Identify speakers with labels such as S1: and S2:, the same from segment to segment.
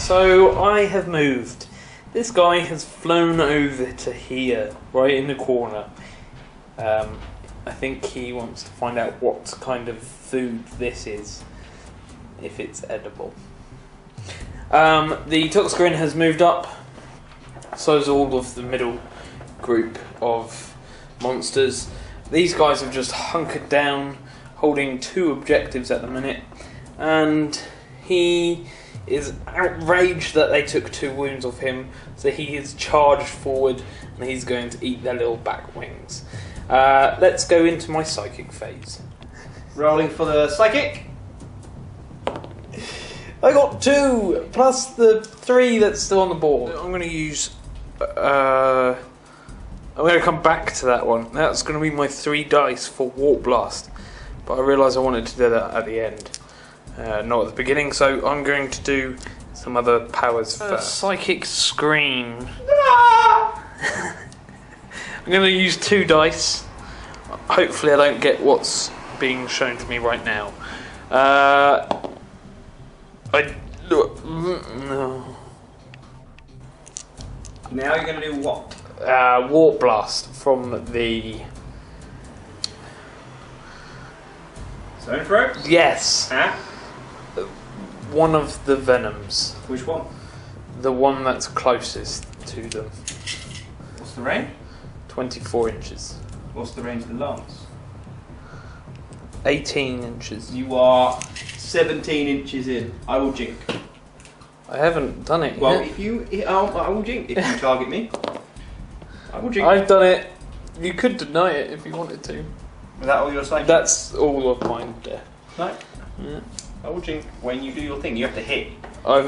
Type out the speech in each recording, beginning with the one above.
S1: So I have moved. This guy has flown over to here, right in the corner. I think he wants to find out what kind of food this is, if it's edible. The Toxicroin has moved up, so has all of the middle group of monsters. These guys have just hunkered down, holding 2 objectives at the minute, and he is outraged that they took 2 wounds off him, so he is charged forward and he's going to eat their little back wings. Let's go into my psychic phase.
S2: Rolling for the psychic.
S1: I got 2 plus the 3 that's still on the board. I'm going to use. I'm going to come back to that one. That's going to be my 3 dice for Warp Blast, but I realised I wanted to do that at the end, not at the beginning. So I'm going to do some other powers first. Psychic Scream. I'm going to use 2 dice. Hopefully I don't get what's being shown to me right now. No.
S2: Now you're going to do what?
S1: Warp Blast from the...
S2: Zone Throw?
S1: Yes.
S2: Huh?
S1: One of the Venoms.
S2: Which one?
S1: The one that's closest to them.
S2: What's the range?
S1: 24 inches.
S2: What's the range of the lance?
S1: 18 inches.
S2: You are 17 inches in. I will jink.
S1: I haven't done it
S2: Well,
S1: yet.
S2: if you... I will jink. If you target me, I will jink.
S1: I've done it. You could deny it if you wanted to.
S2: Is that all your psychic?
S1: That's all of mine there.
S2: No.
S1: Yeah.
S2: I will jink. When you do your thing, you have to hit.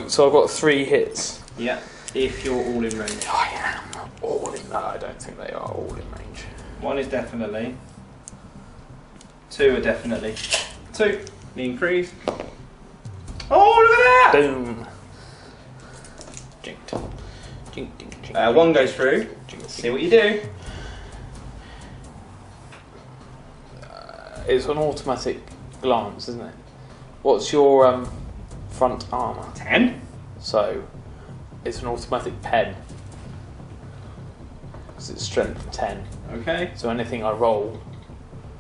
S1: So I've got 3 hits.
S2: Yeah. If you're all in range.
S1: I am all in. No, I don't think they are all in range.
S2: 1 is definitely. 2 are definitely. 2. Lean freeze. Oh, look at that!
S1: Boom. Jinked. Jink, jink, jink.
S2: 1 goes through.
S1: Jink,
S2: See what you do.
S1: It's an automatic glance, isn't it? What's your front armour?
S2: 10.
S1: So it's an automatic pen. Because it's strength 10.
S2: Okay.
S1: So anything I roll.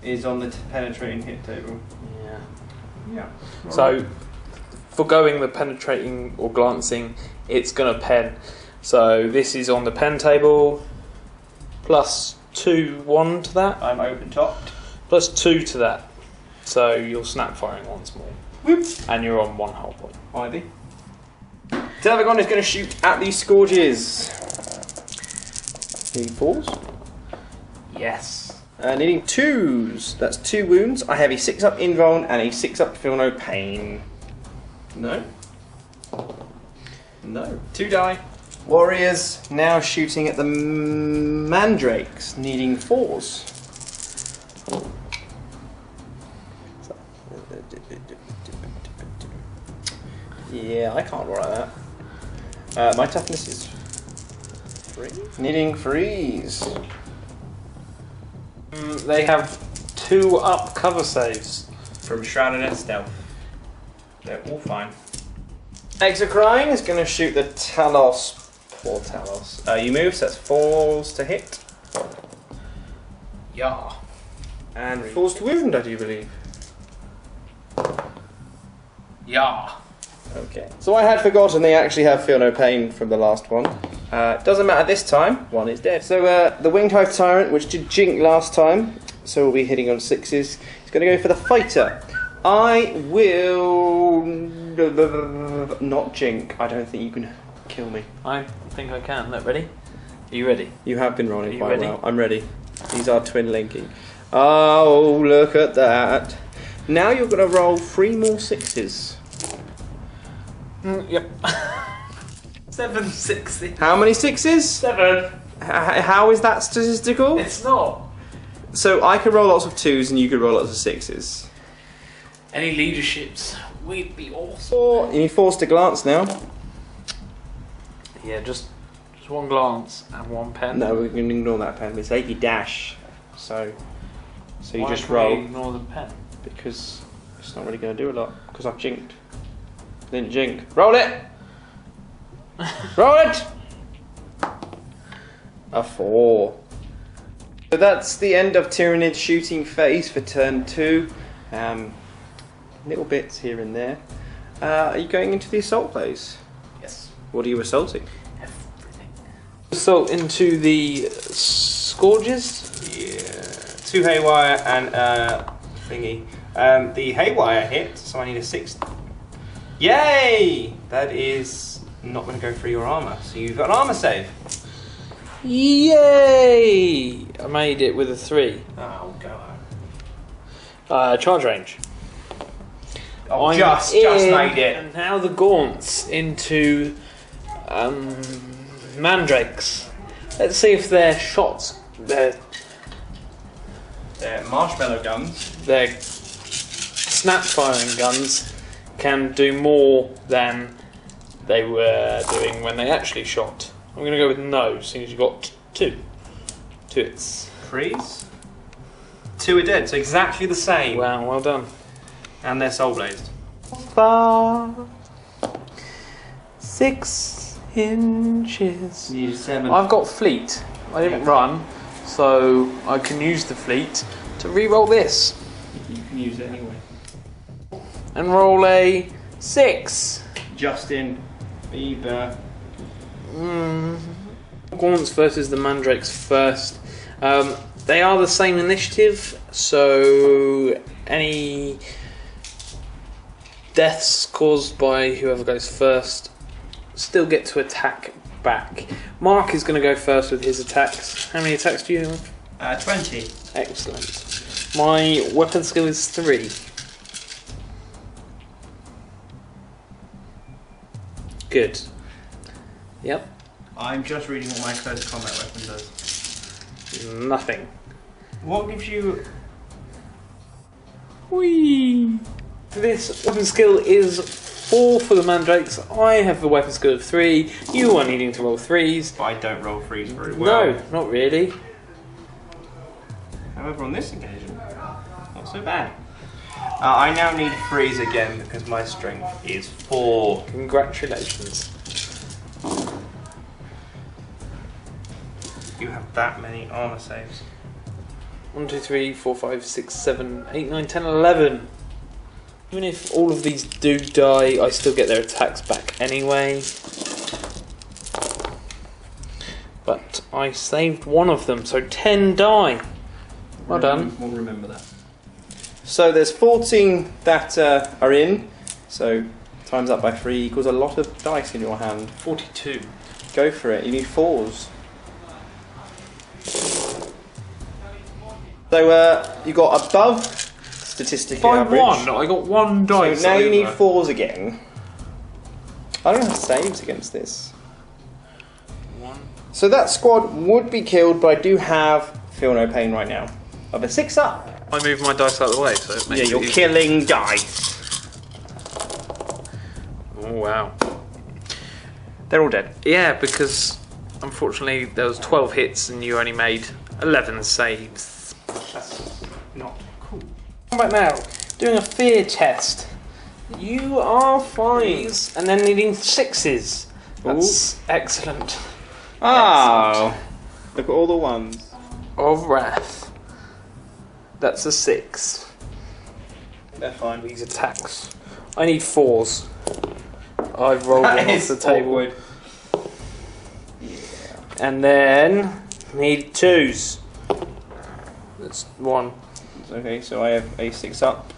S2: Is on the penetrating hit table.
S1: Yeah.
S2: Yeah.
S1: So forgoing the penetrating or glancing, it's going to pen. So this is on the pen table. Plus 2, 1 to that.
S2: I'm open topped.
S1: Plus 2 to that. So you're snap firing once more.
S2: Whoop.
S1: And you're on 1 hull point.
S2: Ivy. Telegon is going to shoot at these scourges. Need 4s.
S1: Yes.
S2: Needing 2s. That's 2 wounds. I have a 6-up invuln and a 6-up feel no pain. No. No. 2 die. Warriors now shooting at the mandrakes, needing 4s. Yeah, I can't roll like that. My toughness is 3. Needing 3s.
S1: They have 2 up cover saves.
S2: From Shrouded and Stealth. They're all fine. Exocrine is going to shoot the Talos. Poor Talos. You move, so that's 4s to hit.
S1: Yeah.
S2: And 4s to wound, I do believe.
S1: Yeah.
S2: Okay. So I had forgotten they actually have Feel No Pain from the last one. Doesn't matter this time. 1 is dead. So the Winged Hive Tyrant, which did jink last time, so we'll be hitting on 6s. He's going to go for the Fighter. I will not jink. I don't think you can kill me.
S1: I think I can. Look, ready? Are you ready?
S2: You have been rolling quite
S1: ready?
S2: well. I'm ready. These are twin linking. Oh, look at that. Now you're going to roll 3 more 6s.
S1: Yep. 760.
S2: How many 6s?
S1: 7.
S2: How is that statistical?
S1: It's not.
S2: So I could roll lots of 2s and you could roll lots of 6s.
S1: Any leaderships? We'd be awesome.
S2: 4. You need 4s to glance now.
S1: Yeah, just 1 glance and 1 pen.
S2: No, we can ignore that pen. It's 80 dash. So you
S1: Why
S2: just
S1: can we
S2: roll.
S1: ignore the pen.
S2: Because it's not really going to do a lot. Because I've jinked. Didn't jink. Roll it! Roll it! A 4. So that's the end of Tyranid shooting phase for turn 2. Little bits here and there. Are you going into the assault phase?
S1: Yes.
S2: What are you assaulting?
S1: Everything. Assault into the Scourges?
S2: Yeah. 2 haywire and thingy. The haywire hit, so I need a 6. Yay! That is not going to go through your armour, so you've got an armour save.
S1: Yay! I made it with a 3.
S2: Oh, go on.
S1: Charge range.
S2: Oh, just made it.
S1: And now the gaunts into mandrakes. Let's see if their shots, their
S2: marshmallow guns.
S1: Their snap firing guns can do more than they were doing when they actually shot. I'm going to go with no, seeing as you got 2. 2 hits.
S2: Freeze. 2 are dead, so exactly the same.
S1: Wow, well done.
S2: And they're soul blazed.
S1: 6 inches.
S2: Need 7.
S1: I've got fleet. I didn't run, so I can use the fleet to re-roll this.
S2: You can use it anyway.
S1: And roll a 6.
S2: Justin Bieber.
S1: Gaunts versus the mandrakes first. They are the same initiative, so any deaths caused by whoever goes first still get to attack back. Mark is going to go first with his attacks. How many attacks do you have?
S2: 20.
S1: Excellent. My weapon skill is 3. Good. Yep.
S2: I'm just reading what my close combat weapon does.
S1: Nothing.
S2: What gives you...
S1: Whee! This weapon skill is 4 for the mandrakes. I have a weapon skill of 3. You are needing to roll 3s.
S2: I don't roll 3s very well.
S1: No, not really.
S2: However, on this occasion, not so bad. I now need 3s again because my strength is 4.
S1: Congratulations.
S2: You have that many armor saves.
S1: 1, 2, 3, 4, 5, 6, 7, 8, 9, 10, 11. Even if all of these do die, I still get their attacks back anyway. But I saved one of them, so 10 die. Well done.
S2: We'll remember that. So there's 14 that are in. So times up by 3 equals a lot of dice in your hand.
S1: 42.
S2: Go for it. You need 4s. So you got above statistically
S1: By
S2: average.
S1: 1, I got 1 dice.
S2: So now you
S1: over.
S2: need 4s again. I don't have saves against this.
S1: 1.
S2: So that squad would be killed, but I do have feel no pain right now. Of a 6 up.
S1: I moved my dice out of the way, so it makes
S2: Yeah,
S1: it
S2: you're
S1: easy.
S2: killing dice.
S1: Oh wow.
S2: They're all dead.
S1: Yeah, because unfortunately there was 12 hits and you only made 11 saves.
S2: That's not cool.
S1: How about now? Doing a fear test. You are 5s and then needing 6s. That's excellent.
S2: Oh, look at all the ones.
S1: Of wrath. That's a 6.
S2: They're fine.
S1: These attacks. I need 4s. I've rolled one off the table.
S2: Awkward.
S1: And then need 2s. That's 1.
S2: Okay, so I have a 6 up.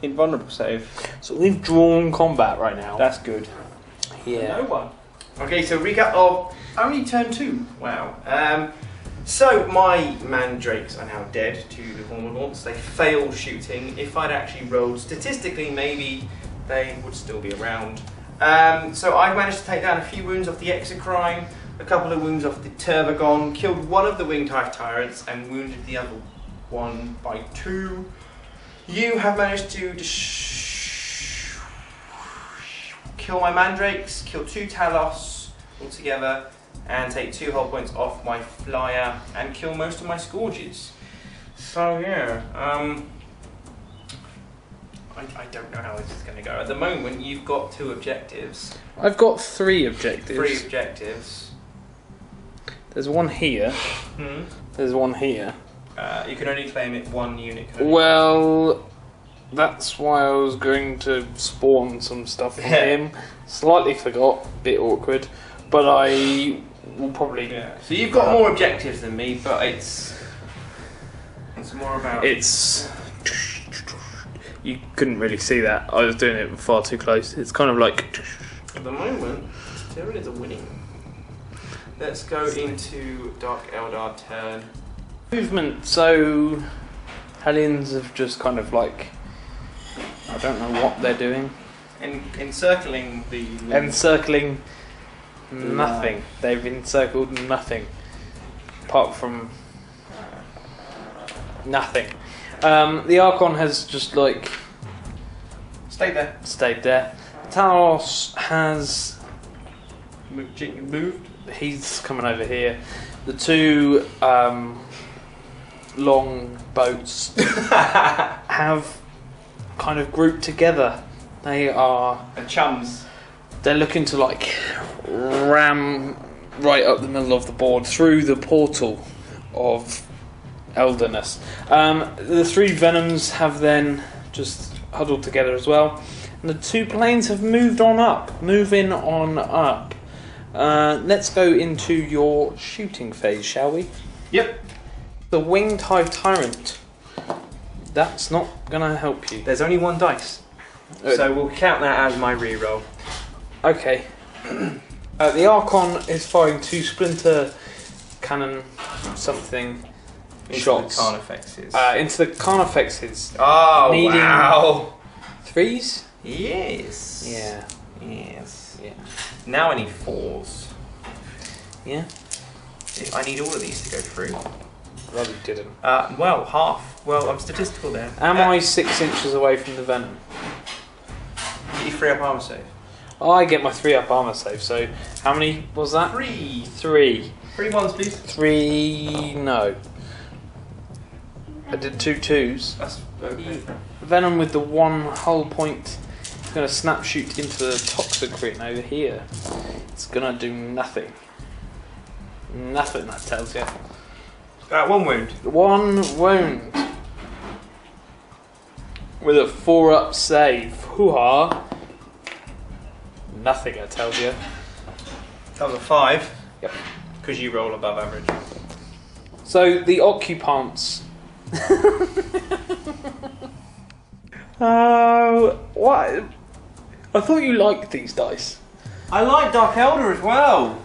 S2: Invulnerable save.
S1: So we've drawn combat right now.
S2: That's good.
S1: Yeah.
S2: No one. Okay, so recap of only turn 2. Wow. So my mandrakes are now dead to the Hornlords. They failed shooting. If I'd actually rolled statistically, maybe they would still be around. So I managed to take down a few wounds off the Exocrine, a couple of wounds off the Turvagon, killed one of the Winged Hive Tyrants, and wounded the other one by 2. You have managed to kill my mandrakes, kill 2 Talos altogether, and take 2 hull points off my flyer, and kill most of my scourges. So yeah, I don't know how this is going to go. At the moment, you've got 2 objectives.
S1: I've got 3 objectives.
S2: 3 objectives.
S1: There's one here. There's one here.
S2: You can only claim it 1 unit.
S1: Well, that's why I was going to spawn some stuff from him. Slightly forgot, bit awkward, but I will probably.
S2: Yeah. So you've got more objectives than me, but it's more about.
S1: It's. You couldn't really see that. I was doing it far too close. It's kind of like.
S2: At the moment, Tyranids are winning. Let's go into Dark Eldar turn.
S1: Movement. So, Hellions have just kind of like. I don't know what they're doing.
S2: Encircling the.
S1: Encircling nothing. They've encircled nothing. Apart from. Nothing. The Archon has just like.
S2: Stayed
S1: there. Talos has.
S2: Moved.
S1: He's coming over here. The 2 long boats have kind of grouped together. They are
S2: chums.
S1: They're looking to like ram right up the middle of the board through the portal of Elderness. The 3 Venoms have then just huddled together as well, and the 2 planes have moving on up. Let's go into your shooting phase, shall we?
S2: Yep.
S1: The Winged Hive Tyrant. That's not gonna help you.
S2: There's only 1 dice, so we'll count that as my reroll.
S1: Okay. The Archon is firing 2 splinter cannon something shots.
S2: The Carnifexes.
S1: Into the Carnifexes.
S2: Oh,
S1: needing
S2: wow.
S1: 3s?
S2: Yes.
S1: Yeah.
S2: Yes.
S1: Yeah.
S2: Now I need 4s.
S1: Yeah?
S2: I need all of these to go through.
S1: Well, you didn't.
S2: Well, half. Well, I'm statistical there.
S1: Am I 6 inches away from the Venom?
S2: Get your 3 up armor save.
S1: I get my 3 up armor save, so how many was that?
S2: 3.
S1: 3.
S2: 3 ones, please.
S1: 3, no. I did 2 2s.
S2: That's okay.
S1: Venom with the 1 hull point is going to snap shoot into the Toxicrete over here. It's going to do nothing. Nothing, that tells you.
S2: 1 wound.
S1: 1 wound. With a 4 up save. Hoo-ha. Nothing, that tells you.
S2: That was a 5.
S1: Yep.
S2: Because you roll above average.
S1: So the occupants. What? I thought you liked these dice.
S2: I like Dark Eldar as well.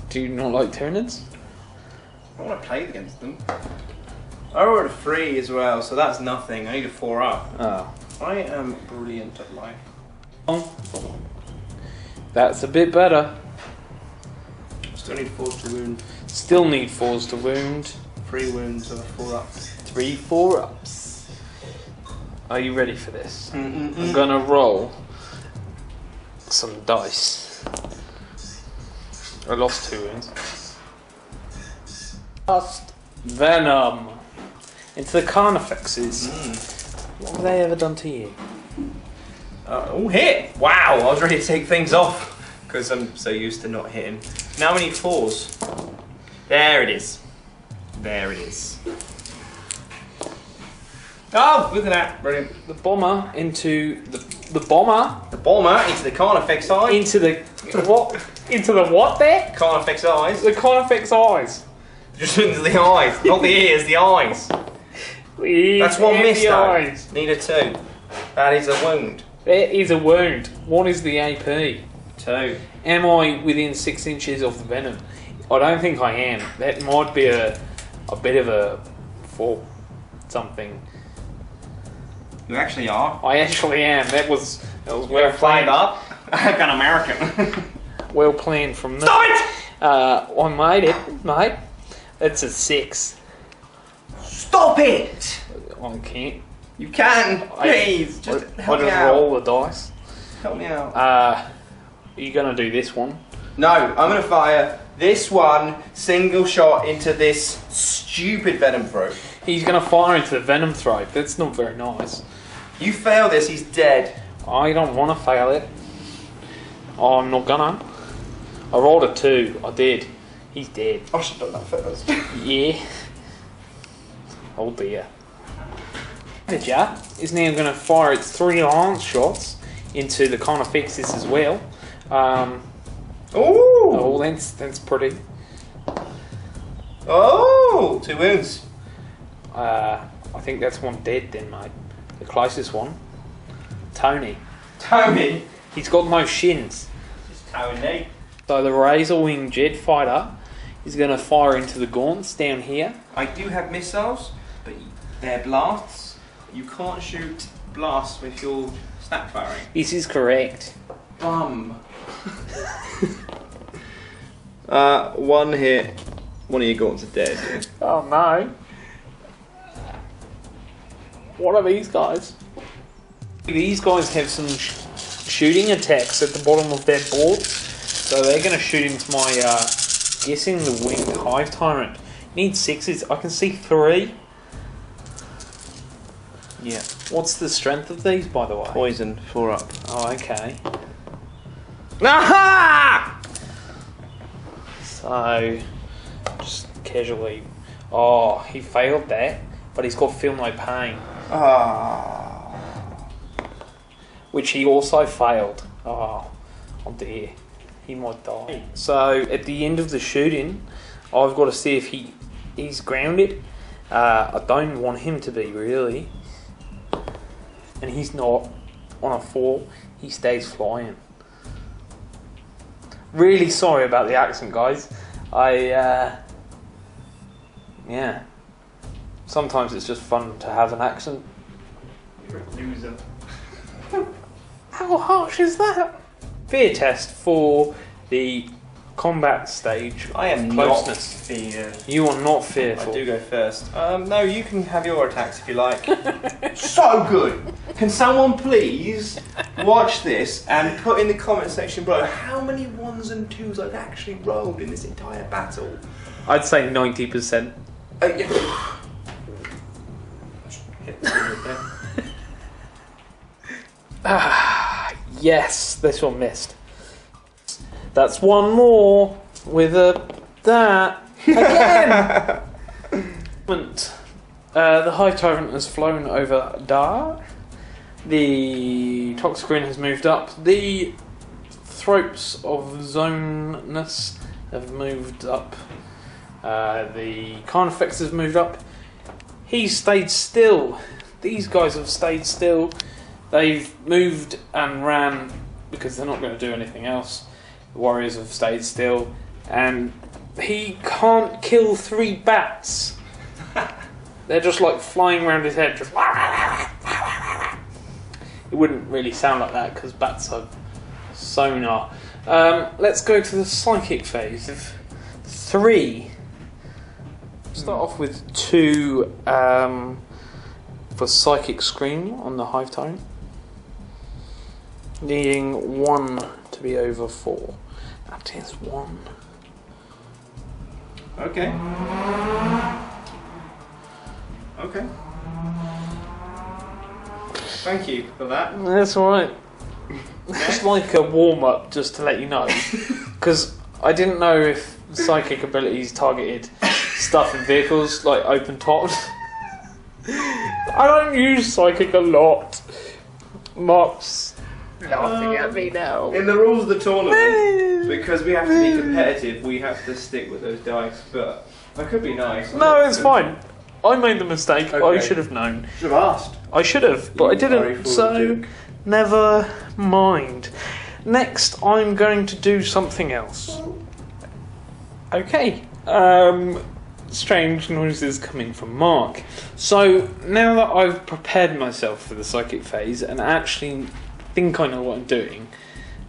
S1: Do you not like Tyranids?
S2: I want to play against them. I rolled a 3 as well, so that's nothing. I need a 4 up.
S1: Oh.
S2: I am brilliant at life.
S1: Oh. That's a bit better.
S2: Still need 4s to wound.
S1: Still need 4s to wound.
S2: 3 wounds and a 4 up.
S1: 3 4 ups. Are you ready for this?
S2: Mm-mm-mm.
S1: I'm gonna roll some dice. I lost 2 wounds. Lost Venom into the Carnifexes. What have they ever done to you?
S2: Oh, hit! Wow, I was ready to take things off because I'm so used to not hitting. Now we need 4s. There it is. There it is. Oh, look at that! Brilliant.
S1: The bomber into the bomber
S2: The bomber into the Carnifex eye.
S1: into the what? Into the what there?
S2: Carnifex eyes.
S1: The Carnifex eyes.
S2: Just into the eyes, not the ears, the eyes. That's 1 miss
S1: the
S2: though.
S1: eyes.
S2: Need a 2. That is a wound.
S1: There is a wound. What is the AP?
S2: 2.
S1: Am I within 6 inches of the venom? I don't think I am. That might be a bit of a 4 something.
S2: You actually are.
S1: I actually am. That was well
S2: Flag
S1: planned.
S2: up. I've got American.
S1: Well planned from the.
S2: Stop it!
S1: I made it, mate. It's a 6.
S2: Stop it!
S1: I can't.
S2: You can. Please. Just help me out.
S1: Roll the dice.
S2: Help me out.
S1: Are you gonna do this one?
S2: No, I'm going to fire This one, single shot into this stupid venom throat.
S1: He's going to fire into the venom throat. That's not very nice.
S2: You fail this, he's dead.
S1: I don't want to fail it. Oh, I'm not gonna. I rolled a 2. I did. He's dead.
S2: I should have done that first.
S1: Yeah. Oh dear. Ravager is now going to fire its 3 lance shots into the Carnifexes as well. Oh, that's pretty.
S2: Oh, 2 wounds.
S1: I think that's one dead then, mate. The closest one. Tony.
S2: Tony?
S1: He's got no shins.
S2: Just Tony.
S1: So the Razor Wing Jet Fighter is going to fire into the gaunts down here.
S2: I do have missiles, but they're blasts. You can't shoot blasts with your snap firing.
S1: This is correct.
S2: Bum. One hit. One of your gaunts are dead.
S1: Oh no. What are these guys? These guys have some shooting attacks at the bottom of their board. So they're going to shoot into my, guessing the Winged Hive Tyrant. Need 6s. I can see 3. Yeah. What's the strength of these, by the way?
S2: Poison, 4 up.
S1: Oh, okay.
S2: Aha!
S1: So, just casually. Oh, he failed that, but he's got Feel No Pain.
S2: Ah.
S1: Which he also failed. Oh dear. He might die. So, at the end of the shooting, I've got to see if he's grounded. I don't want him to be, really. And he's not. On a 4, he stays flying. Really sorry about the accent, guys. Yeah. Sometimes it's just fun to have an accent.
S2: You're a loser.
S1: How harsh is that? Fear test for the combat stage.
S2: I am
S1: closeness.
S2: not fear.
S1: You are not fearful.
S2: I do go first. No, you can have your attacks if you like. So good! Can someone please watch this and put in the comment section below how many 1s and 2s I've actually rolled in this entire battle?
S1: I'd say 90%.
S2: Yeah.
S1: Yes, this one missed. That's one more with that again. The Hive Tyrant has flown over Dar. The Toxicrin has moved up. The Thropes of Zoneness have moved up. The Carnifex has moved up. He's stayed still. These guys have stayed still. They've moved and ran because they're not going to do anything else. The Warriors have stayed still. And he can't kill 3 bats. They're just like flying around his head. Just it wouldn't really sound like that because bats are sonar. Let's go to the psychic phase of 3. Start off with 2 for psychic screen on the Hive Tyrant. Needing 1 to be over 4. That is 1.
S2: Okay. Okay. Thank you for that.
S1: That's alright. It's like a warm-up, just to let you know. Because I didn't know if psychic abilities targeted stuff in vehicles, like open tops. I don't use psychic a lot. Mark's laughing at me now.
S2: In the rules of the tournament, because we have to be competitive, we have to stick with those dice, but that could be nice.
S1: No, it's fine. I made the mistake.
S2: Okay.
S1: I should have known.
S2: Should have asked.
S1: I should have, but I didn't, so never mind. Next, I'm going to do something else. Okay. Strange noises coming from Mark. So, now that I've prepared myself for the psychic phase and actually think I know what I'm doing,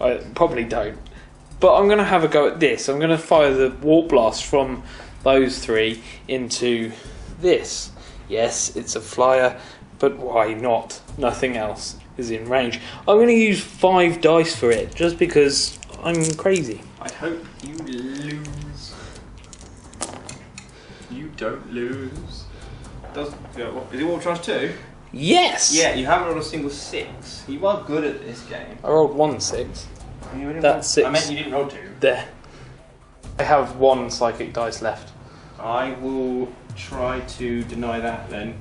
S1: I probably don't, but I'm going to have a go at this. I'm going to fire the warp blast from those 3 into this. Yes, it's a flyer, but why not? Nothing else is in range. I'm going to use 5 dice for it, just because I'm crazy.
S2: I hope you lose. don't lose. Is it War Charge 2?
S1: Yes!
S2: Yeah, you haven't rolled a single 6. You are good at this game.
S1: I rolled 1 6. That's 6.
S2: I meant you didn't roll 2.
S1: There. I have 1 psychic dice left.
S2: I will try to deny that then.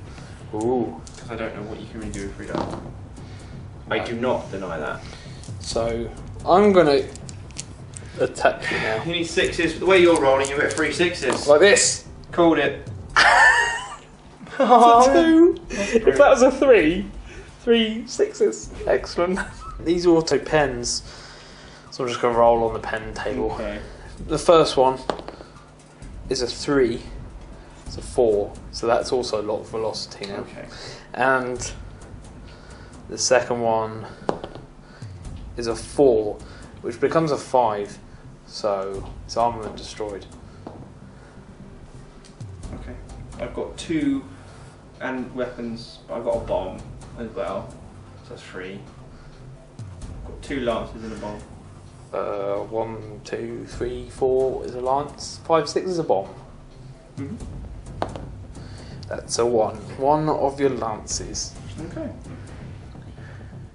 S1: Ooh.
S2: Because I don't know what you can really do with 3 dice. I do not deny that.
S1: So, I'm going to attack you now.
S2: You need 6s. The way you're rolling, you get 3 6s.
S1: Like this.
S2: Called it.
S1: It's a 2. If that was a 3, 3 6s. Excellent. These are auto pens. So I'm just going to roll on the pen table.
S2: Okay.
S1: The first one is a 3. It's a 4. So that's also a lot of velocity now.
S2: Okay.
S1: And the second one is a 4, which becomes a 5. So it's armament destroyed.
S2: Okay. I've got 2 and weapons, but I've got a bomb as well. So that's 3. I've got 2 lances and a bomb.
S1: 1, 2, 3, 4 is a lance. 5, 6 is a bomb.
S2: Mm-hmm.
S1: That's a 1. 1 of your lances.
S2: Okay.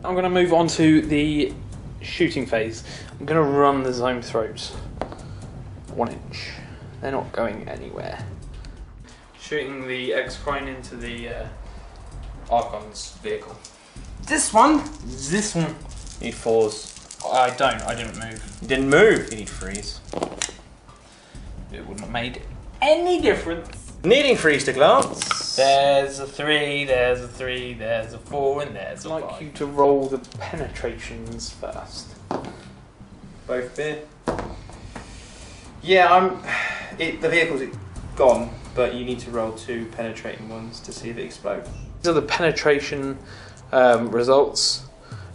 S1: I'm going to move on to the shooting phase. I'm going to run the zone throats. 1 inch. They're not going anywhere. Shooting the X-Crane into the Archon's vehicle.
S2: This one?
S1: This one.
S2: You need 4s.
S1: I don't. I didn't move.
S2: You didn't move. You need 3s.
S1: It wouldn't have made any difference.
S2: Needing 3s to glance.
S1: There's a 3, there's a 3, there's a 4, and there's a 5. I'd like you to roll the penetrations first.
S2: Both there. Yeah, the vehicle's gone, but you need to roll 2 penetrating ones to see if it explodes.
S1: These are the penetration results.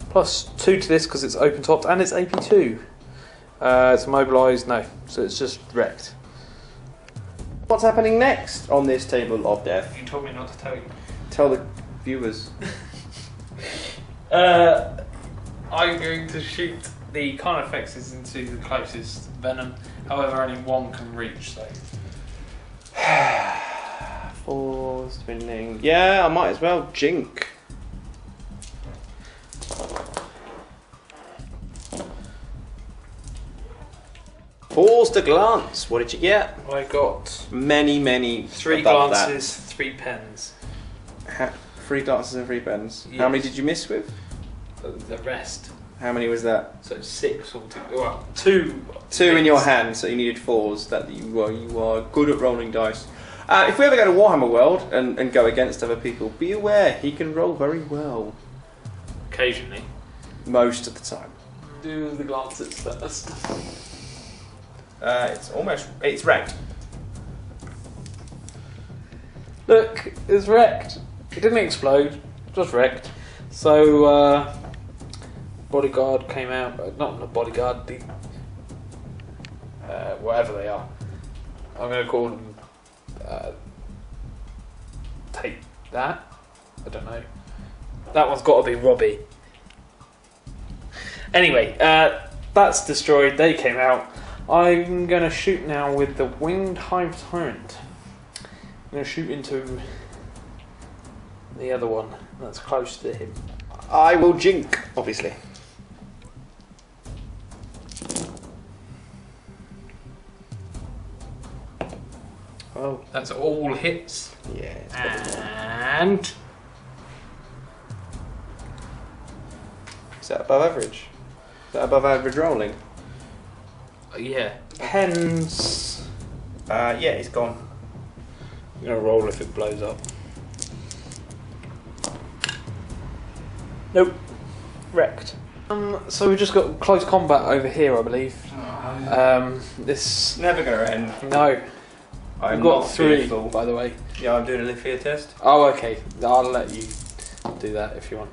S1: Plus 2 to this because it's open topped and it's AP2. It's immobilised, no. So it's just wrecked.
S2: What's happening next on this table of death?
S1: You told me not to tell you.
S2: Tell the viewers.
S1: I'm going to shoot the Carnifexes into the closest venom. However, only 1 can reach, so.
S2: 4 spinning. Yeah, I might as well jink. Fours to glance. What did you get?
S1: I got
S2: Many
S1: 3
S2: above
S1: glances, 3 pens.
S2: 3 glances and 3 pens.
S1: Yes.
S2: How many did you miss with?
S1: The rest.
S2: How many was that?
S1: So 6 altogether. Well, 2.
S2: 2 in your hand, so you needed 4s. That you are good at rolling dice. If we ever go to Warhammer World and go against other people, be aware he can roll very well.
S1: Occasionally.
S2: Most of the time.
S1: Do the glances first.
S2: It's wrecked.
S1: Look, it's wrecked. It didn't explode, just wrecked. So, bodyguard came out, not the bodyguard, the whatever they are. I'm going to call them. Take that. I don't know. That one's got to be Robbie. Anyway, that's destroyed. They came out. I'm going to shoot now with the Winged Hive Tyrant. I'm going to shoot into the other one that's close to him.
S2: I will jink, obviously.
S1: Oh, that's all hits.
S2: Yeah.
S1: And
S2: Is that above average? Is that above average rolling?
S1: yeah, pens.
S2: Yeah, it's gone.
S1: I'm gonna roll if it blows up. Nope, wrecked. So we just got close combat over here, I believe. This
S2: Never gonna end.
S1: no.
S2: I'm
S1: I've got
S2: not
S1: 3,
S2: fearful.
S1: by the way.
S2: Yeah, I'm doing a live fear test.
S1: Oh, okay. I'll let you do that if you want.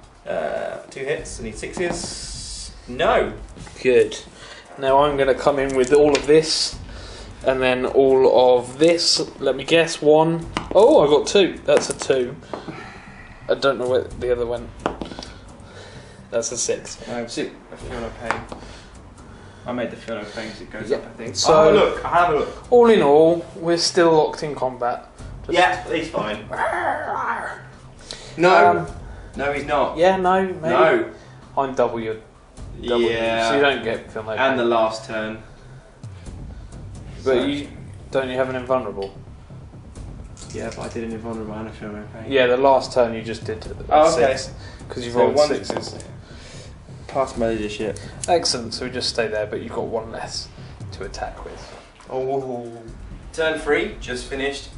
S2: 2 hits. I need 6s. No.
S1: Good. Now I'm going to come in with all of this, and then all of this. Let me guess. 1. Oh, I got 2. That's a 2. I don't know where the other went. That's a 6.
S2: I feel no pain. I made the feel no pain because it goes
S1: Yep.
S2: up, I think.
S1: So-
S2: I'll have a look. I'll have a look.
S1: All in all, we're still locked in combat. Just-
S2: Yeah, he's fine. No. No, he's not.
S1: Yeah, no, maybe.
S2: No.
S1: I'm W.
S2: Yeah.
S1: So you don't get feel no pain.
S2: And the last turn.
S1: But
S2: So-
S1: you don't you have an invulnerable?
S2: Yeah, but I did an invulnerable and a feel no pain.
S1: Yeah, the last turn you just did
S2: Oh, okay.
S1: 6 because you've
S2: So
S1: rolled
S2: one-
S1: 6s.
S2: Past my leadership.
S1: Excellent. So we just stay there, but you've got one less to attack with.
S2: Oh. Turn 3, just finished.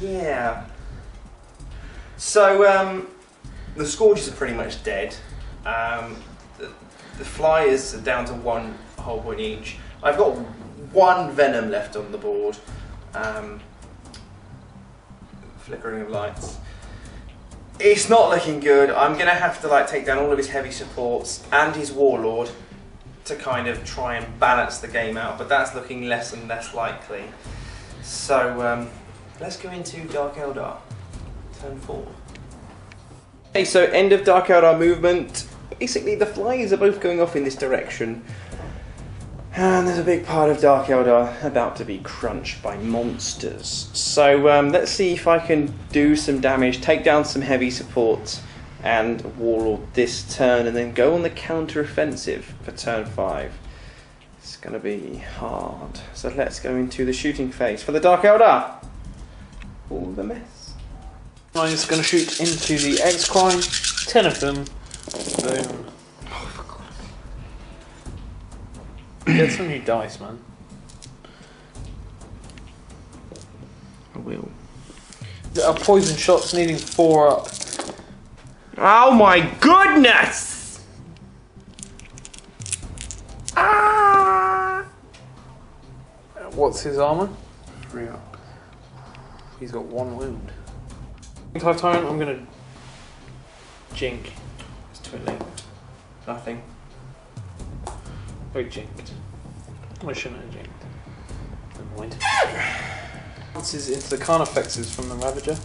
S2: Yeah. So, the Scourges are pretty much dead. The Flyers are down to 1 whole point each. I've got 1 Venom left on the board. Flickering of lights. It's not looking good. I'm going to have to take down all of his heavy supports and his Warlord to kind of try and balance the game out, but that's looking less and less likely. So let's go into Dark Eldar, turn 4. Okay, so end of Dark Eldar movement. Basically the Flyers are both going off in this direction, and there's a big part of Dark Eldar about to be crunched by monsters. So let's see if I can do some damage, take down some heavy support and Warlord this turn, and then go on the counter-offensive for turn 5. It's going to be hard. So let's go into the shooting phase for the Dark Eldar. All the mess.
S1: I'm just going to shoot into the X-Crime. 10 of them. Boom. Get some new dice, man.
S2: I will.
S1: Poison shots needing 4 up.
S2: Oh my goodness! Ah!
S1: What's his armour?
S2: 3 up.
S1: He's got 1 wound. Type Tyrant, I'm going to jink.
S2: It's twiddling. Nothing.
S1: Oh, jinked. I shouldn't have jinked. Never mind. This is into the Carnifexes from the Ravager.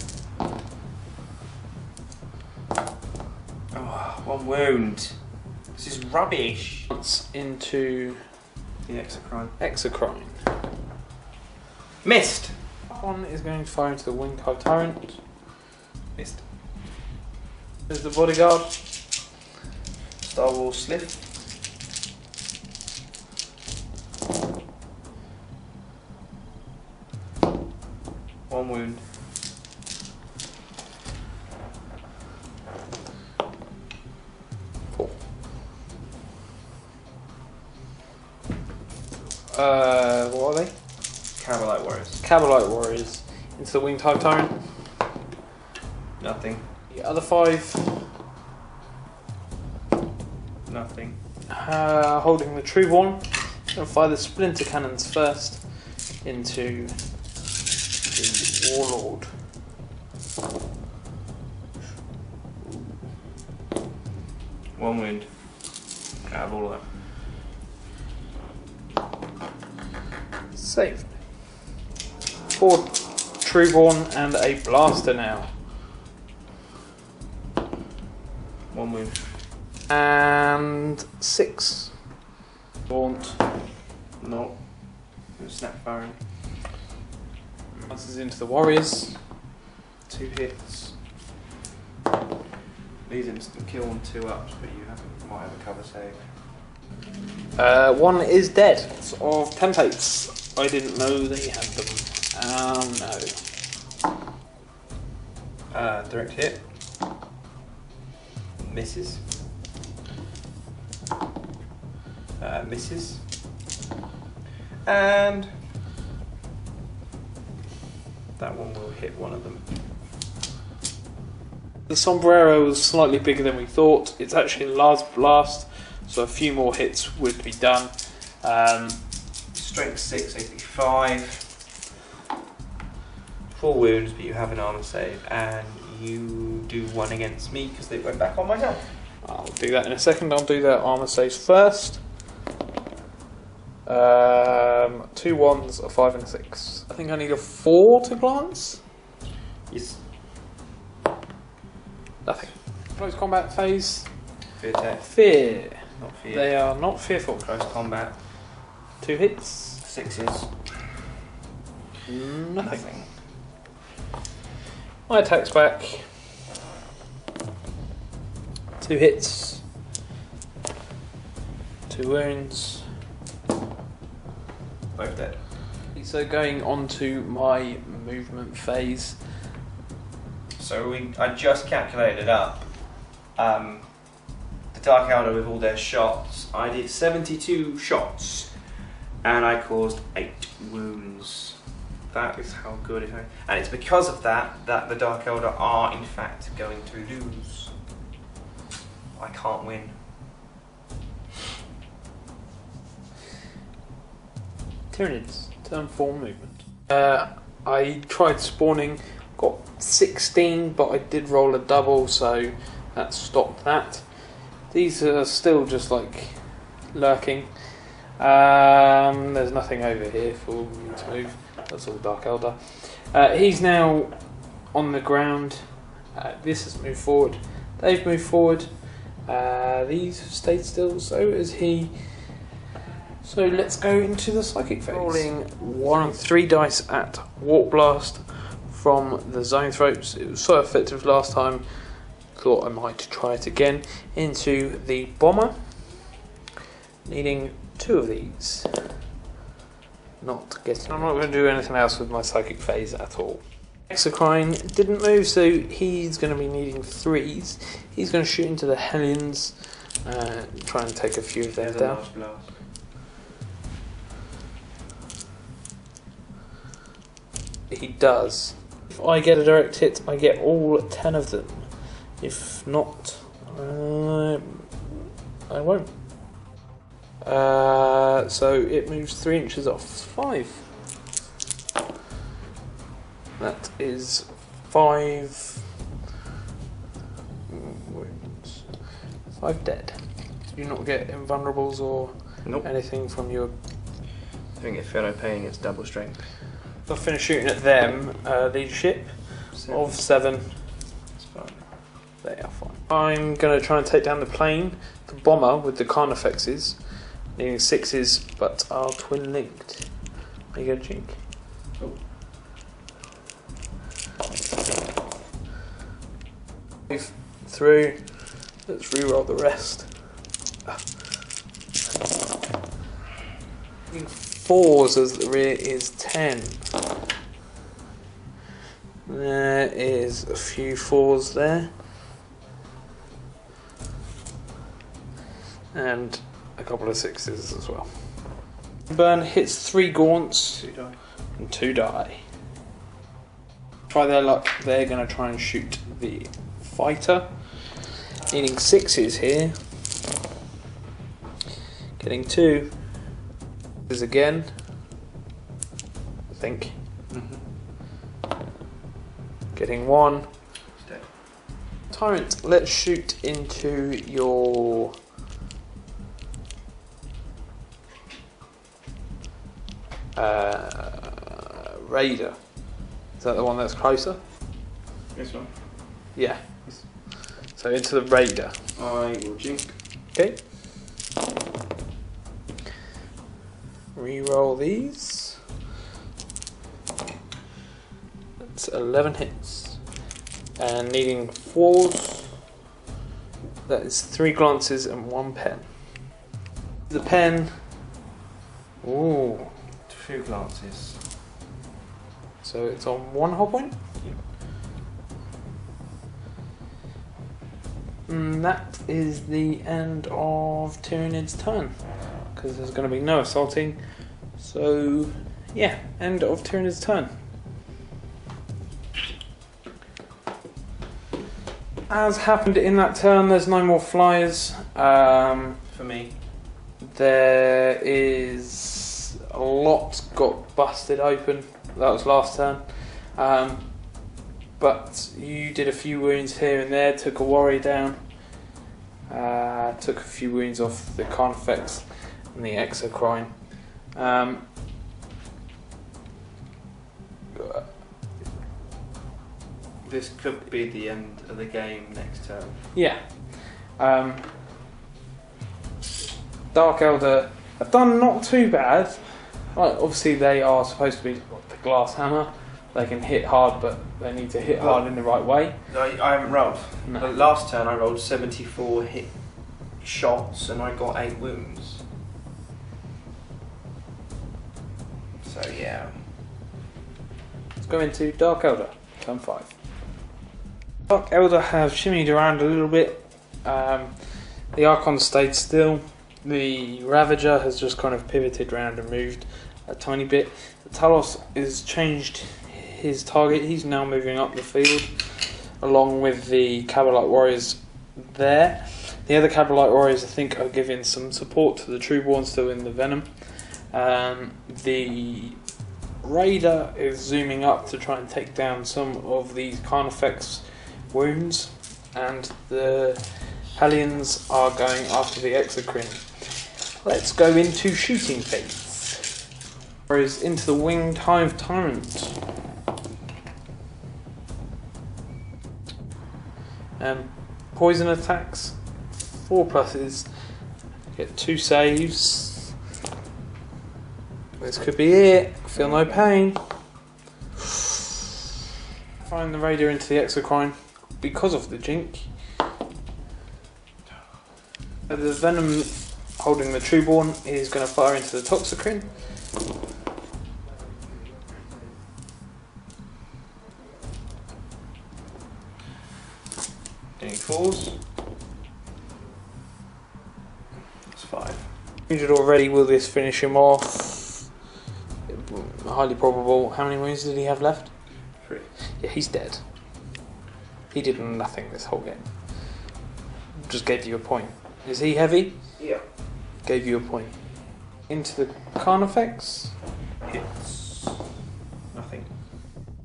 S2: Oh, 1 wound. This is rubbish.
S1: Once into
S2: The Exocrine.
S1: Exocrine.
S2: Missed.
S1: One is going to fire into the Winged Hive Tyrant.
S2: Missed.
S1: There's the Bodyguard.
S2: Star Wars Sliff. One wound.
S1: Four. What are they?
S2: Cabalite Warriors.
S1: Cabalite Warriors. Into the Winged Hive Tyrant.
S2: Nothing.
S1: The other 5.
S2: Nothing.
S1: Holding the True One. Going to fire the Splinter Cannons first into the Warlord.
S2: One wound. Out of all of them.
S1: Saved. 4 Trueborn and a Blaster now.
S2: One wound.
S1: And 6. Gaunt.
S2: No. Snap firing.
S1: This is into the Warriors. 2 hits.
S2: These instant kill on 2 ups, but you might have a cover save.
S1: 1 is dead. It's of Tempates. I didn't know they had them. No.
S2: Direct hit. Misses. Misses. And that one will hit one of them.
S1: The sombrero was slightly bigger than we thought. It's actually a large blast, so a few more hits would be done.
S2: Strength 6, 85. 4 wounds, but you have an armor save, and you do 1 against me because they went back on myself.
S1: I'll do that in a second. I'll do their armor saves first. 2 1s, a 5 and a 6. I think I need a 4 to glance.
S2: Yes.
S1: Nothing. Close combat phase.
S2: Fear tech.
S1: Fear.
S2: Not fear.
S1: They are not fearful.
S2: Close combat.
S1: 2 hits.
S2: 6s.
S1: Nothing. My attack's back. 2 hits. 2 wounds.
S2: Both dead.
S1: So going on to my movement phase.
S2: So I just calculated up the Dark Eldar with all their shots. I did 72 shots and I caused 8 wounds. That is how good it is. And it's because of that that the Dark Eldar are in fact going to lose. I can't win.
S1: Tyrannids, turn 4 movement. I tried spawning, got 16, but I did roll a double, so that stopped that. These are still just like lurking. There's nothing over here for me to move. That's all Dark Eldar. He's now on the ground. This has moved forward. They've moved forward. These have stayed still. So has he. So let's go into the psychic phase. Rolling 3 dice at Warp Blast from the Zone Throats. It was so effective last time. Thought I might try it again. Into the Bomber. Needing 2 of these. Not getting. I'm not going to do anything else with my psychic phase at all. Exocrine didn't move, so he's going to be needing 3s. He's going to shoot into the Hellions. Try and take a few of them down. He does. If I get a direct hit, I get all 10 of them. If not, I won't. So it moves 3 inches off. 5. That is 5 wounds. 5 dead. Do you not get invulnerables or anything from your...
S2: I think if feel no pain, it's double strength.
S1: If I finish shooting at them, leadership of 7.
S2: That's fine.
S1: They are fine. I'm going to try and take down the plane, the Bomber with the Carnifexes, needing 6s, but are twin linked. Are you going to jink?
S2: Oh.
S1: Through. Let's re-roll the rest. 4s as the rear is 10. There is a few 4s there. And a couple of 6s as well. Burn hits 3 gaunts
S2: 2 die.
S1: and 2 die. Try their luck, they're going to try and shoot the fighter. Needing 6s here. Getting 2. Is again, I think. Getting 1. Tyrant, let's shoot into your Raider. Is that the one that's closer?
S2: This one.
S1: Yeah. So into the Raider.
S2: I will jink.
S1: Okay. Reroll these. That's 11 hits. And needing 4s. That is 3 glances and 1 pen. The pen. Ooh.
S2: 2 glances.
S1: So it's on 1 hull point? That is the end of Tyranids' turn. Because there's going to be no assaulting. So, yeah, end of Tyranids' turn. As happened in that turn, there's no more flyers.
S2: For me.
S1: There is a lot got busted open. That was last turn. But you did a few wounds here and there, took a warrior down. Took a few wounds off the Carnifex and the Exocrine.
S2: This could be the end of the game next turn.
S1: Yeah. Dark Eldar have done not too bad. Right, obviously they are supposed to be the glass hammer. They can hit hard, but they need to hit hard in the right way.
S2: I haven't rolled.
S1: No.
S2: The last turn I rolled 74 hit shots and I got 8 wounds. So yeah.
S1: Let's go into Dark Eldar, turn 5. Dark Eldar have shimmied around a little bit. The Archon stayed still. The Ravager has just kind of pivoted around and moved a tiny bit. The Talos has changed his target. He's now moving up the field along with the Cabalite Warriors there. The other Cabalite Warriors, I think, are giving some support to the Trueborn still in the Venom. The Raider is zooming up to try and take down some of these Carnifex wounds, and the Hellions are going after the Exocrine. Let's go into shooting phase. Whereas into the Winged Hive Tyrant. Poison attacks, 4 pluses, get 2 saves. This could be it. Feel no pain. Find the Raider into the Exocrine because of the Jink. The Venom holding the Trueborn is going to fire into the Toxocrine.
S2: Any 4s? That's 5.
S1: Injured already, will this finish him off? Highly probable. How many wounds did he have left?
S2: 3.
S1: Yeah, he's dead. He did nothing this whole game. Just gave you a point. Is he heavy?
S2: Yeah.
S1: Gave you a point. Into the Carnifex.
S2: Hits. Nothing.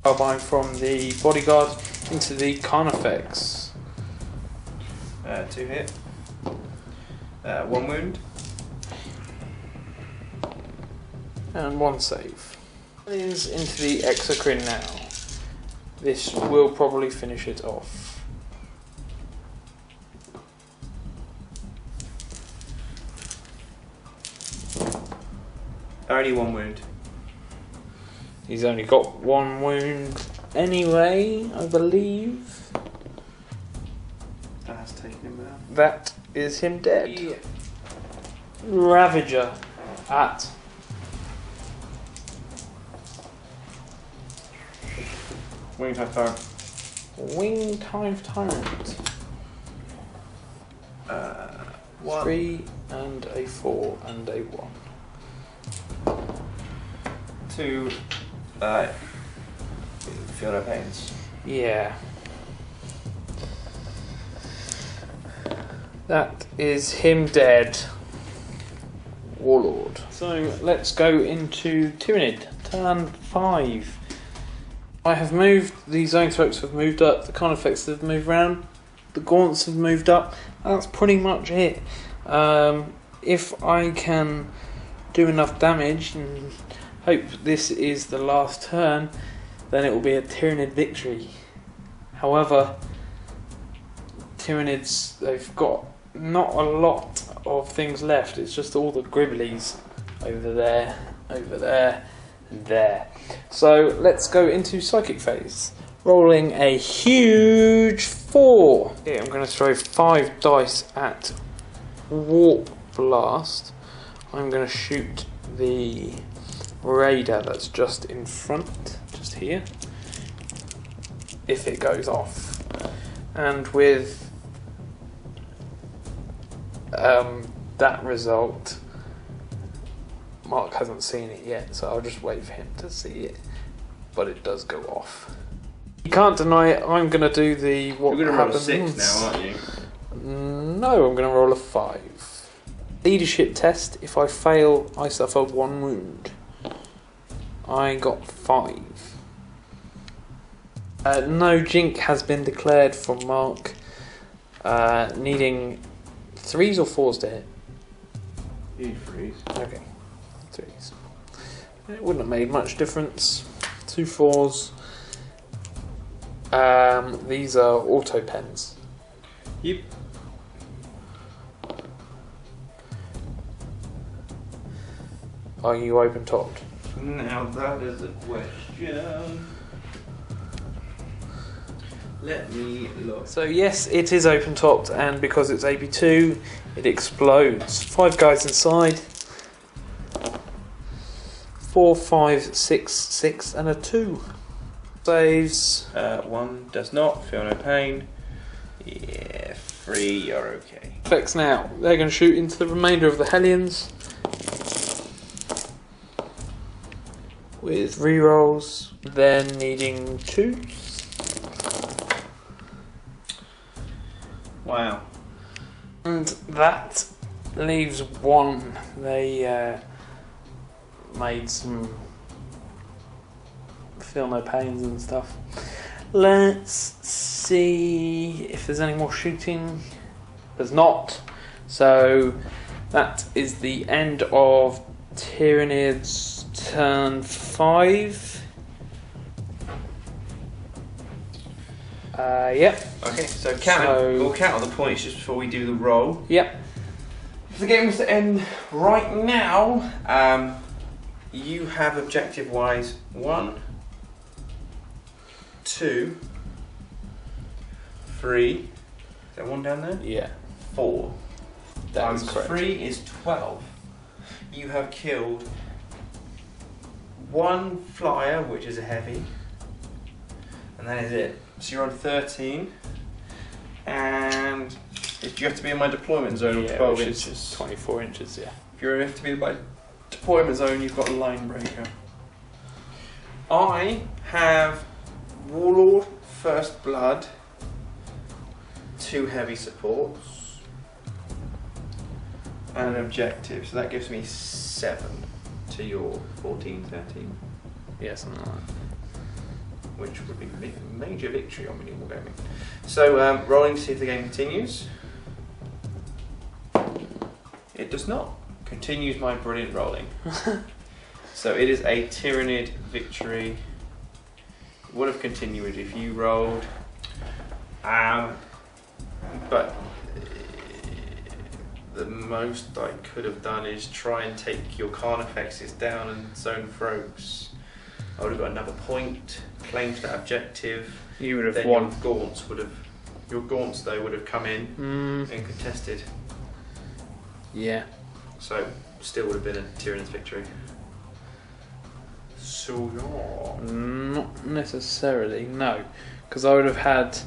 S1: Carbine from the Bodyguard into the Carnifex.
S2: 2 hit. 1 wound.
S1: And 1 save. Is into the Exocrine now. This will probably finish it off.
S2: Only 1 wound.
S1: He's only got 1 wound anyway, I believe.
S2: That has taken him out.
S1: That is him dead.
S2: Yeah.
S1: Ravager at
S2: Winged Hive Tyrant.
S1: Winged Hive Tyrant.
S2: 1.
S1: 3 and a 4 and a 1.
S2: 2. Feel no pains.
S1: Yeah. That is him dead. Warlord. So let's go into Tyranid. Turn 5. I have moved, the Zone Threats have moved up, the Carnifex have moved round, the Gaunts have moved up. That's pretty much it. If I can do enough damage and hope this is the last turn, then it will be a Tyranid victory. However, Tyrannids, they've got not a lot of things left. It's just all the Gribblies over there, and there. So let's go into Psychic phase. Rolling a huge 4. Here I'm going to throw 5 dice at Warp Blast. I'm going to shoot the Raider that's just in front, just here, if it goes off. And with that result, Mark hasn't seen it yet, so I'll just wait for him to see it. But it does go off. You can't deny it. I'm going to do the what
S2: You're going to roll a
S1: happens.
S2: 6 now, aren't you?
S1: No, I'm going to roll a 5. Leadership test. If I fail, I suffer 1 wound. I got 5. No Jink has been declared from Mark. Needing 3s or 4s to hit.
S2: You need 3s.
S1: Okay, 3s. It wouldn't have made much difference. 2 4s. These are auto pens.
S2: Yep.
S1: are you open topped?
S2: Now that is a question. Let me look.
S1: So yes, it is open topped, and because it's AP2, it explodes. 5 guys inside. 4, 5, 6, 6, and a 2. Saves.
S2: 1 does not. Feel no pain. Yeah, 3. You're okay.
S1: Effects now. They're going to shoot into the remainder of the Hellions with rerolls. Then needing 2.
S2: Wow.
S1: And that leaves 1. They made some feel no pains and stuff. Let's see if there's any more shooting. There's not. So that is the end of Tyrannids turn 5. Yep.
S2: Okay, so we'll count all the points just before we do the roll.
S1: Yep.
S2: If the game was to end right now, you have objective-wise 1, 2, 3. Is there 1 down there?
S1: Yeah.
S2: 4.
S1: That is correct.
S2: 3 is 12. You have killed 1 flyer, which is a heavy, and that is it. So you're on 13, and you have to be in my deployment zone of 12 inches.
S1: 24 inches, yeah.
S2: If you have to be in my deployment zone, you've got a line breaker. I have Warlord, First Blood, 2 heavy supports, and an objective. So that gives me 7 to your 14, 13.
S1: Yeah, something like that.
S2: Which would be a major victory on medieval gaming. So, rolling to see if the game continues. It does not. Continues my brilliant rolling. So it is a Tyrannid victory. It would have continued if you rolled. But the most I could have done is try and take your Carnifexes down and zone Frogs. I would have got another point, claimed that objective.
S1: You would have
S2: then
S1: won.
S2: Your Gaunts though would have come in and contested.
S1: Yeah.
S2: So still would have been a Tyrannid's victory. So yeah.
S1: Not necessarily, no. Because I would have had...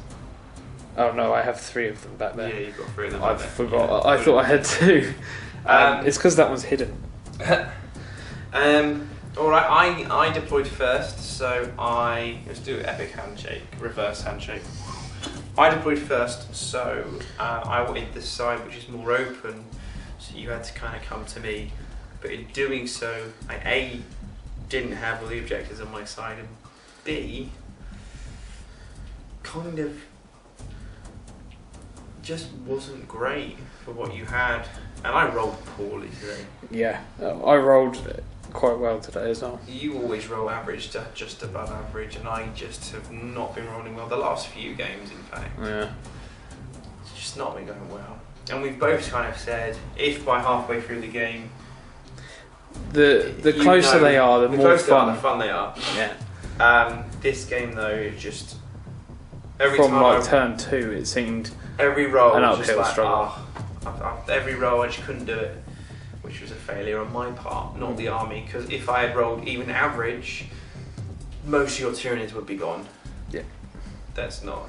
S1: Oh no, I have 3 of them back there.
S2: Yeah, you've got 3 of them
S1: I
S2: back there.
S1: forgot. I thought I had 2. It's because that one's hidden.
S2: Alright, I deployed first, so let's do epic handshake, reverse handshake. I deployed first, so I wanted this side which is more open, so you had to kind of come to me. But in doing so, I A, didn't have all the objectives on my side, and B, kind of just wasn't great for what you had. And I rolled poorly today.
S1: Yeah, I rolled quite well today as well.
S2: You always roll average to just above average, and I just have not been rolling well the last few games, in fact.
S1: Yeah.
S2: It's just not been going well. And we've both kind of said, if by halfway through the game...
S1: The closer they are, the more fun.
S2: The fun they are.
S1: Yeah.
S2: This game, though, it just...
S1: From like turn 2, it seemed
S2: every roll
S1: an
S2: was just
S1: uphill
S2: like,
S1: struggle.
S2: Every roll I just couldn't do it, which was a failure on my part, not the army, because if I had rolled even average, most of your Tyrannids would be gone.
S1: Yeah.
S2: That's not...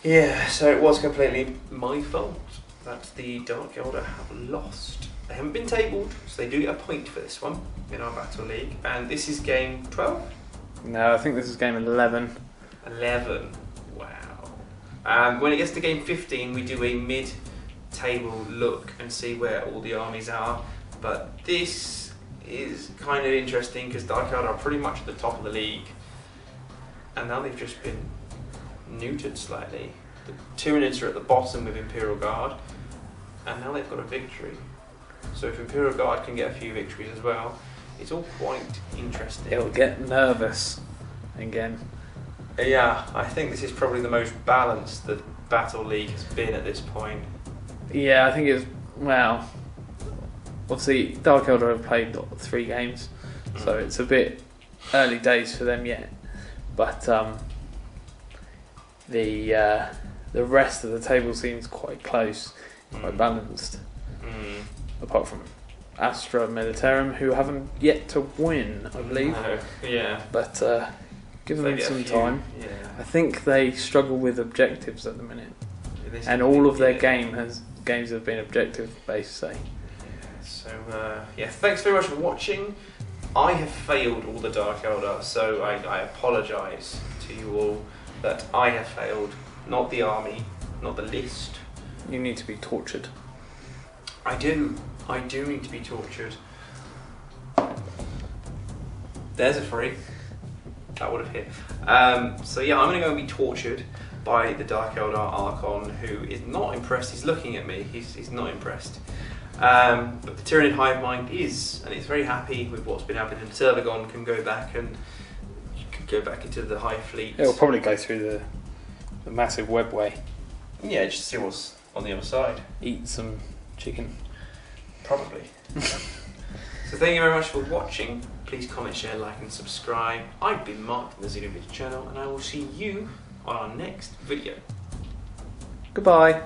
S2: Yeah, so it was completely my fault that the Dark Eldar have lost. They haven't been tabled, so they do get a point for this one in our Battle League, and this is game 12?
S1: No, I think this is game 11.
S2: 11, wow. When it gets to game 15, we do a mid-table look and see where all the armies are. But this is kind of interesting because Dark Eldar are pretty much at the top of the league, and now they've just been neutered slightly. The Tyranids are at the bottom with Imperial Guard, and now they've got a victory. So if Imperial Guard can get a few victories as well, it's all quite interesting.
S1: It'll get nervous again.
S2: Yeah, I think this is probably the most balanced the Battle League has been at this point.
S1: Yeah, I think it's, well, obviously Dark Eldar have played 3 games, so it's a bit early days for them yet. But the rest of the table seems quite close, quite balanced. Apart from Astra Militarum, who haven't yet to win, I believe.
S2: No, yeah.
S1: But give them some time.
S2: Yeah.
S1: I think they struggle with objectives at the minute, and
S2: Is
S1: all of their
S2: yeah.
S1: games have been objective based. Say.
S2: So yeah, thanks very much for watching. I have failed all the Dark Eldar, so I apologise to you all that I have failed, not the army, not the list.
S1: You need to be tortured.
S2: I do need to be tortured. There's a free. That would have hit. So yeah, I'm going to go and be tortured by the Dark Eldar Archon, who is not impressed. He's looking at me. He's not impressed. But the Tyranid Hive Mind is, and it's very happy with what's been happening. Servagon can go back into the Hive Fleet.
S1: It'll probably go through the massive webway.
S2: Yeah, just see what's on the other side.
S1: Eat some chicken.
S2: Probably. So thank you very much for watching. Please comment, share, like and subscribe. I've been Mark from the Xenovid channel, and I will see you on our next video.
S1: Goodbye.